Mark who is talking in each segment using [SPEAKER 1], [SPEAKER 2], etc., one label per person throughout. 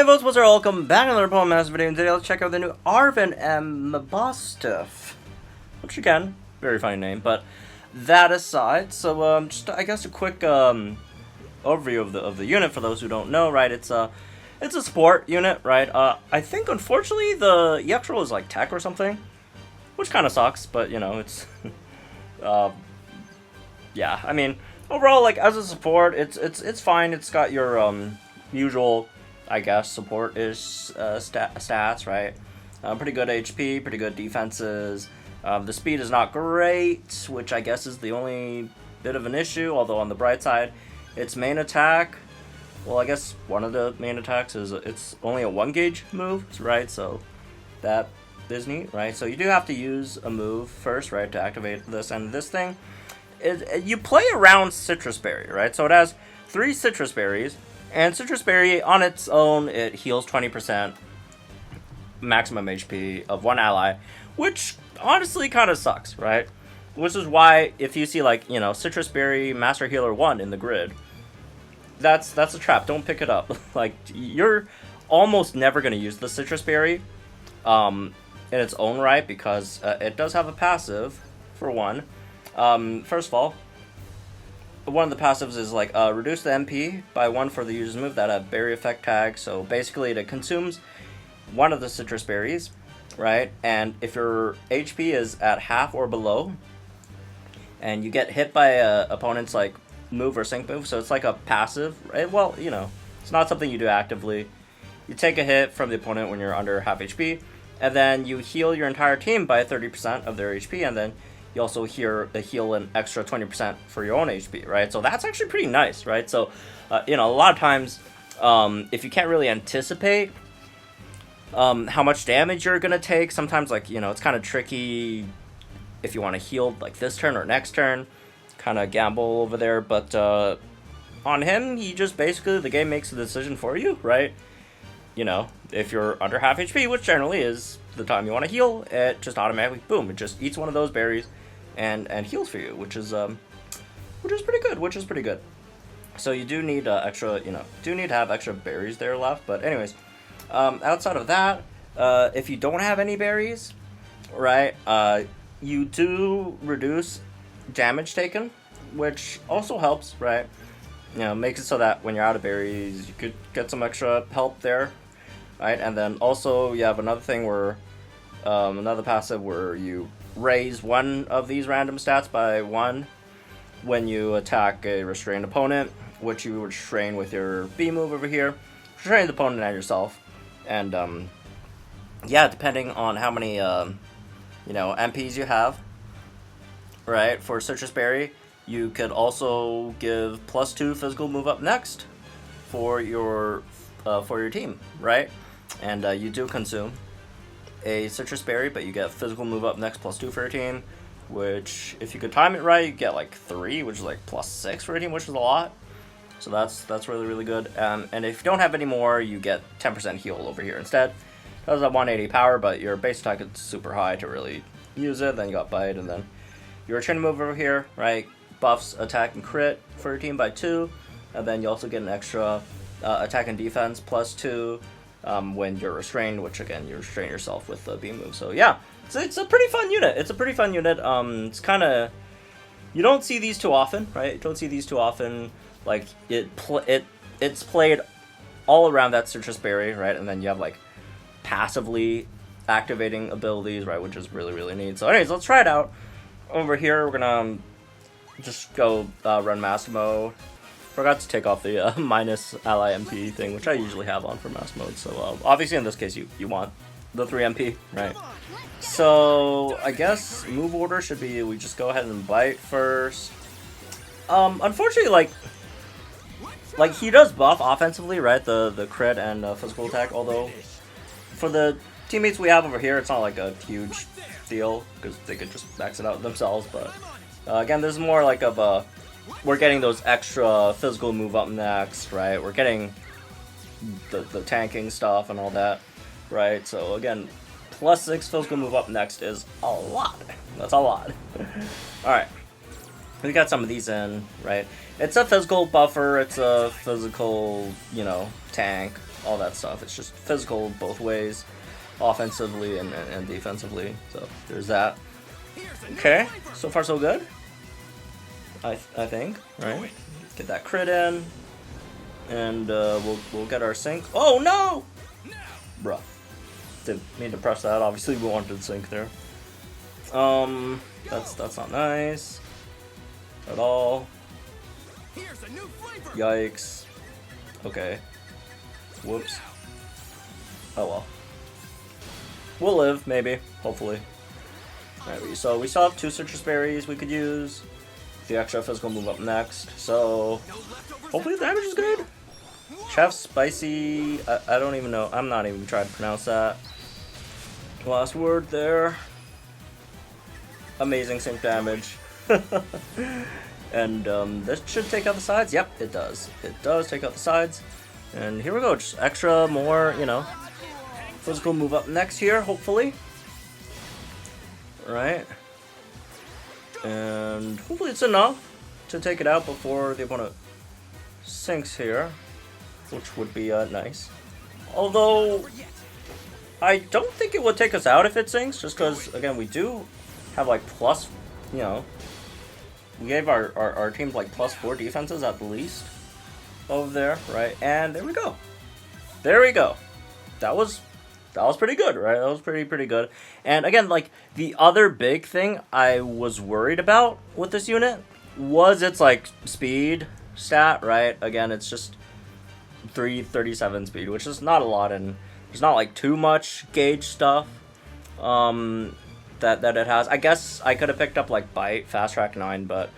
[SPEAKER 1] folks, what's up? Welcome back to another Pokemon Master video, and today let's check out the new Arven Mabosstiff. Which again, very funny name, but that aside, so just I guess a quick overview of the unit for those who don't know, right? It's a support unit, right? I think unfortunately the Yextral is like tech or something, which kind of sucks, but you know, it's yeah, I mean, overall, like as a support, it's fine. It's got your usual, I guess, support is stats, right? Pretty good HP, pretty good defenses. The speed is not great, which I guess is the only bit of an issue, although on the bright side, its main attack, well, I guess one of the main attacks is it's only a 1 gauge move, right? So that is neat, right? So you do have to use a move first, right, to activate this, and this thing, you play around Citrus Berry, right? So it has 3 Citrus Berries, and Citrus Berry on its own, it heals 20% maximum HP of one ally, which honestly kind of sucks, right? Which is why if you see like, you know, Citrus Berry Master Healer 1 in the grid, that's a trap. Don't pick it up. Like, you're almost never going to use the Citrus Berry in its own right, because it does have a passive, for one. First of all, one of the passives is like reduce the MP by 1 for the user's move that have berry effect tag. So basically it consumes one of the Citrus Berries, right? And if your HP is at half or below, and you get hit by a opponent's like move or sync move, so it's like a passive, right? Well, you know, it's not something you do actively. You take a hit from the opponent when you're under half HP, and then you heal your entire team by 30% of their HP, and then you also heal an extra 20% for your own HP, right? So that's actually pretty nice, right? So, you know, a lot of times, if you can't really anticipate how much damage you're going to take, sometimes, like, you know, it's kind of tricky if you want to heal, like, this turn or next turn, kind of gamble over there, but on him, he just basically, the game makes a decision for you, right? You know, if you're under half HP, which generally is the time you want to heal, it just automatically, boom, it just eats one of those berries and heals for you, which is pretty good. So you do need extra, you know, do need to have extra berries there left. But anyways, outside of that, if you don't have any berries, right, you do reduce damage taken, which also helps, right? You know, makes it so that when you're out of berries, you could get some extra help there, right? And then also you have another thing where, another passive where you raise one of these random stats by 1 when you attack a restrained opponent, which you would restrain with your B move over here. Restrain the opponent and yourself. And, yeah, depending on how many, you know, MPs you have, right, for Citrus Berry, you could also give +2 physical move up next for your team, right? And you do consume a Citrus Berry, but you get physical move up next +2 for your team, which if you could time it right, you get like 3, which is like +6 for your team, which is a lot. So that's really good. And if you don't have any more, you get 10% heal over here instead. It does have 180 power, but your base attack is super high to really use it. Then you got bite, and then your return move over here, right, buffs attack and crit for your team by 2, and then you also get an extra attack and defense +2 when you're restrained, which again, you restrain yourself with the beam move. So yeah, it's a pretty fun unit. It's it's kind of, you don't see these too often, right? You don't see these too often. Like it's played all around that Citrus Berry, right? And then you have like passively activating abilities, right, which is really neat. So anyways, let's try it out. Over here, we're gonna just go run Master Mode. Forgot to take off the minus ally MP thing, which I usually have on for Master Mode. So obviously in this case, you want the 3 MP, right? So I guess move order should be, we just go ahead and bite first. Unfortunately, like he does buff offensively, right? The crit and physical attack. Although for the teammates we have over here, it's not like a huge deal because they could just max it out themselves. But again, this is more like of a, we're getting those extra physical move up next, right? We're getting the tanking stuff and all that, right? So again, +6 physical move up next is a lot. That's a lot. Alright. We got some of these in, right? It's a physical buffer, it's a physical, you know, tank. all that stuff. It's just physical both ways, offensively and defensively. So there's that. Okay, so far so good. I think, right? Get that crit in, and we'll get our sync. Oh no, bruh. Didn't mean to press that. Obviously, we wanted sync there. That's not nice at all. Yikes. Okay. Whoops. Oh well. We'll live, maybe. Hopefully. Alright, so we still have 2 citrus berries we could use. The extra physical move up next. So hopefully the damage is good. Chef Spicy. I don't even know. I'm not even trying to pronounce that. Last word there. Amazing sync damage. And this should take out the sides. Yep, it does. It does take out the sides. And here we go. Just extra more, you know, physical move up next here, hopefully. Right. And hopefully it's enough to take it out before the opponent sinks here, which would be nice. Although I don't think it would take us out if it sinks, just because, again, we do have like plus, you know, we gave our team like +4 defenses at the least over there, right? And there we go. There we go. That was pretty good, right? That was pretty good. And again, like the other big thing I was worried about with this unit was its like speed stat, right? Again, it's just 337 speed, which is not a lot, and there's not like too much gauge stuff that it has. I guess I could have picked up like Bite, Fast Track 9, but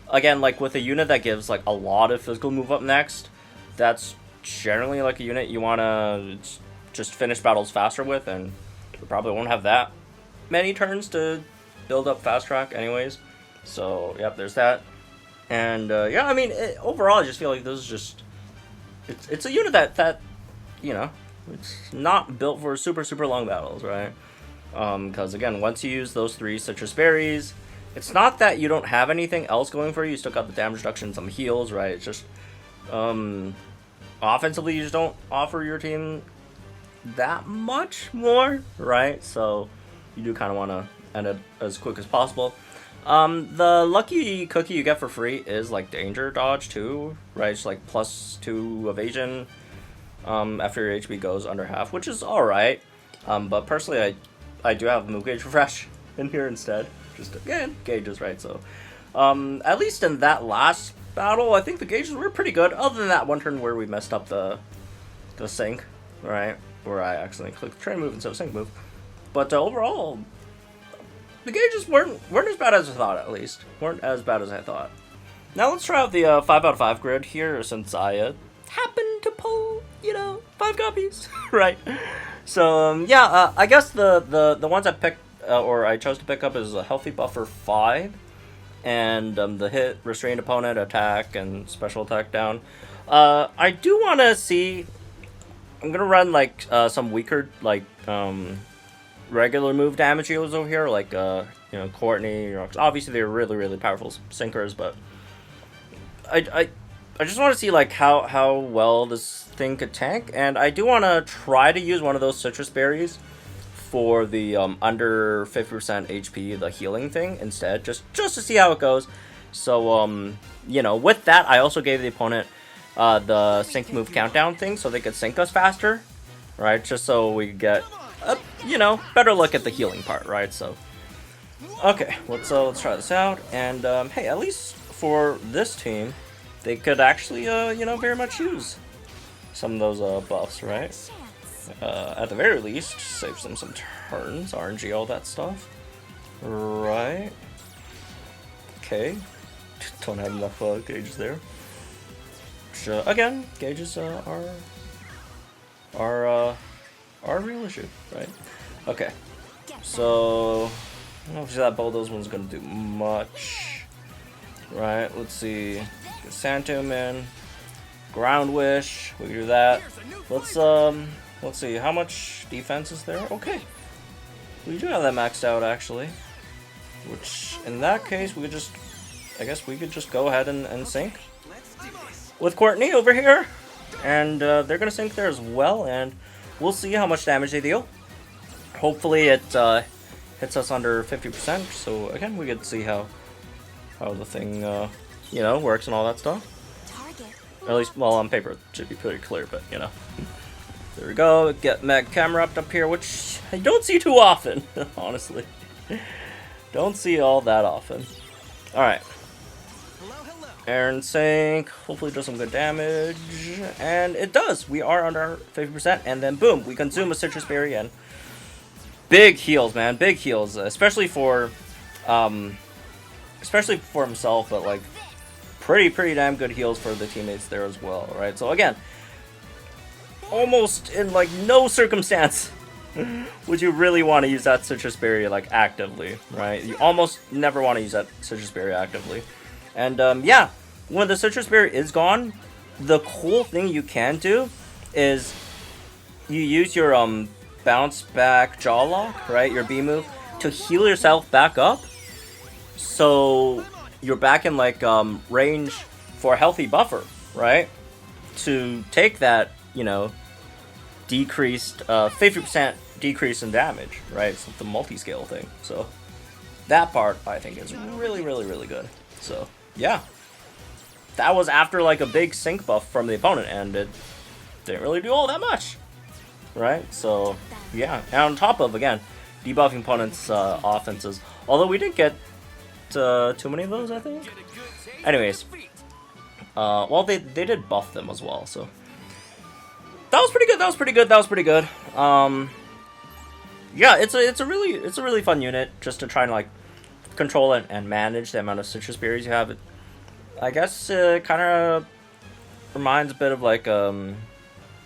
[SPEAKER 1] again, like with a unit that gives like a lot of physical move up next, that's generally like a unit you want to just finish battles faster with, and we probably won't have that many turns to build up Fast Track anyways. So yep, there's that. And yeah, I mean, overall I just feel like this is just it's a unit that you know, it's not built for super long battles, right? Because again, once you use those 3 citrus berries, it's not that you don't have anything else going for you. You still got the damage reduction, some heals, right? It's just offensively, you just don't offer your team that much more, right? So you do kind of want to end it as quick as possible. The lucky cookie you get for free is like danger dodge too, right? It's like +2 evasion after your HP goes under half, which is all right. But personally, I do have move gauge refresh in here instead. Just again, gauges, right? So at least in that last battle, I think the gauges were pretty good. Other than that one turn where we messed up the sync, right? Where I accidentally clicked train move instead of sync move. But overall, the gauges weren't as bad as I thought. At least weren't as bad as I thought. Now let's try out the 5 out of 5 grid here, since I happened to pull, you know, 5 copies, right? So yeah, I guess the ones I picked or I chose to pick up is a healthy buffer 5, and the hit, restrained opponent, attack, and special attack down. I do want to see. I'm gonna run like some weaker like regular move damage heals over here, like you know, Courtney. Obviously they're really powerful sinkers, but I just want to see like how well this thing could tank, and I do want to try to use one of those citrus berries for the under 50% HP, the healing thing instead, just to see how it goes. So you know, with that, I also gave the opponent the sync move countdown thing, so they could sync us faster, right? Just so we get a, you know, better look at the healing part, right? So okay, let's try this out, and hey, at least for this team, they could actually you know, very much use some of those buffs, right? At the very least, save them some turns, RNG, all that stuff. Right. Okay. Don't have enough gauges there. Which, again, gauges are a real issue, right? Okay. So, I don't know if that bulldoze one's gonna do much. Right, let's see. Get Santum in. Ground Wish, we can do that. Let's see, how much defense is there? Okay. We do have that maxed out, actually. Which, in that case, we could just... I guess we could just go ahead and sync with Courtney over here. and they're gonna sink there as well, and we'll see how much damage they deal. Hopefully it hits us under 50%, so again, we get to see how the thing, you know, works and all that stuff. At least, well, on paper, it should be pretty clear, but, you know. There we go, get Meg camera up here, which I don't see too often, honestly. Don't see all that often. Alright. Aaron sink, hopefully does some good damage, and it does! We are under 50%, and then boom, we consume a citrus berry, and big heals, man, big heals, especially for himself, but like, pretty damn good heals for the teammates there as well, right? So again, almost in like no circumstance would you really want to use that citrus berry like actively, right? You almost never want to use that citrus berry actively. And yeah, when the citrus berry is gone, the cool thing you can do is you use your bounce back jaw lock, right? Your B move to heal yourself back up. So you're back in like range for a healthy buffer, right? To take that, you know, decreased 50% decrease in damage, right? It's the multi-scale thing. So that part I think is really good. So yeah, that was after like a big sync buff from the opponent, and it didn't really do all that much, right? So yeah, and on top of, again, debuffing opponents' offenses, although we didn't get too many of those, I think. Anyways, well, they did buff them as well, so that was pretty good. Yeah, it's a really fun unit just to try and like control and manage the amount of citrus berries you have. I guess it kind of reminds a bit of like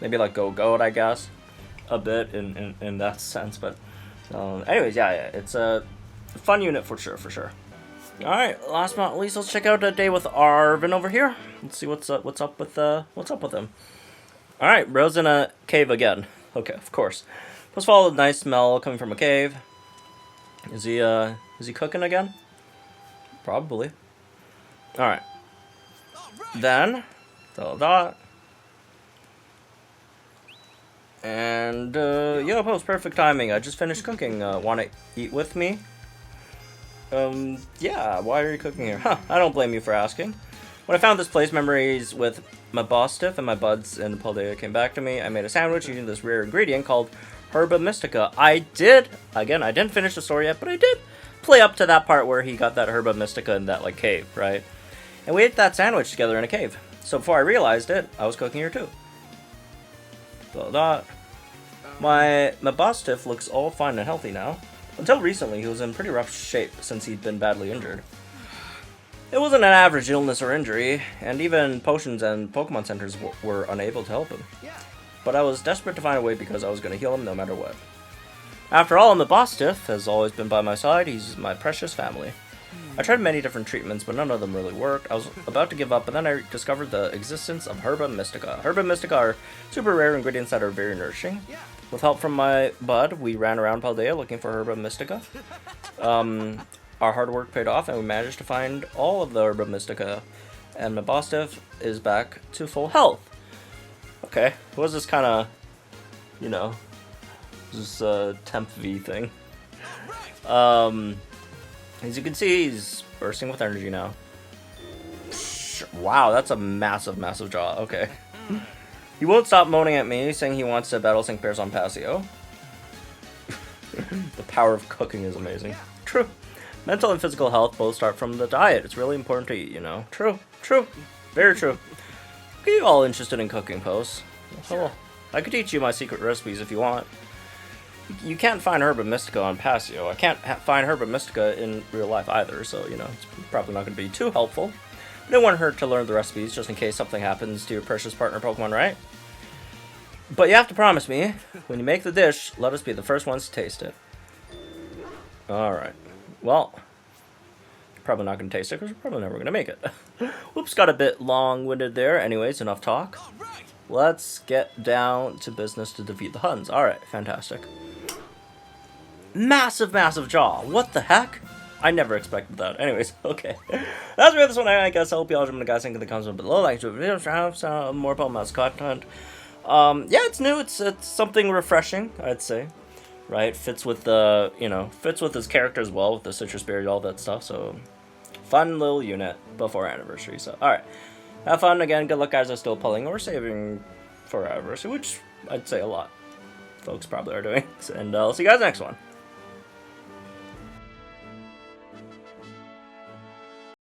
[SPEAKER 1] maybe like Go-Goat, I guess, a bit in that sense. But anyways, yeah, it's a fun unit for sure. All right, last but not least, let's check out a day with Arven over here. Let's see what's up with him. All right, Rose in a cave again. Okay, of course. Let's follow the nice smell coming from a cave. Is he cooking again? Probably. All right. Then, dot. And yo, post, perfect timing. I just finished cooking. Want to eat with me? Yeah, why are you cooking here? Huh, I don't blame you for asking. When I found this place, memories with Mabosstiff and my buds in Paldea came back to me. I made a sandwich using this rare ingredient called Herba Mystica. I didn't finish the story yet, but I did play up to that part where he got that Herba Mystica in that, like, cave, right? And we ate that sandwich together in a cave. So before I realized it, I was cooking here too. So that. My Mabosstiff looks all fine and healthy now. Until recently, he was in pretty rough shape since he'd been badly injured. It wasn't an average illness or injury, and even potions and Pokemon centers were unable to help him. But I was desperate to find a way because I was going to heal him no matter what. After all, Mabosstiff has always been by my side. He's my precious family. I tried many different treatments, but none of them really worked. I was about to give up, but then I discovered the existence of Herba Mystica. Herba Mystica are super rare ingredients that are very nourishing. With help from my bud, we ran around Paldea looking for Herba Mystica. Our hard work paid off, and we managed to find all of the Herba Mystica, and Mabosstiff is back to full health. Okay, what was this kind of, you know, this temp V thing? As you can see, he's bursting with energy now. Wow, that's a massive jaw. Okay. He won't stop moaning at me, saying he wants to battle sync pairs on Passio. The power of cooking is amazing. True. Mental and physical health both start from the diet. It's really important to eat, you know. True. Very true. Are you all interested in cooking posts? Oh, I could teach you my secret recipes if you want. You can't find Herba Mystica on Passio. I can't find Herba Mystica in real life either, so, you know, it's probably not going to be too helpful. But it wouldn't hurt to learn the recipes just in case something happens to your precious partner Pokemon, right? But you have to promise me, when you make the dish, let us be the first ones to taste it. Alright. Well, probably not going to taste it because we're probably never going to make it. Whoops, got a bit long-winded there. Anyways, enough talk. Let's get down to business to defeat the Huns. Alright, fantastic. Massive jaw. What the heck? I never expected that. Anyways, okay. That's for this one, I guess. I hope y'all enjoyed, guys. Think in the comments below. Like to the video, have some more Pokemon Mouse content. Yeah, it's new. It's something refreshing, I'd say. Right? Fits with the, fits with his character as well, with the citrus berry, all that stuff. So, fun little unit before anniversary. So, alright. Have fun again. Good luck, guys. Are still pulling or saving for anniversary, which I'd say a lot folks probably are doing. And I'll see you guys next one.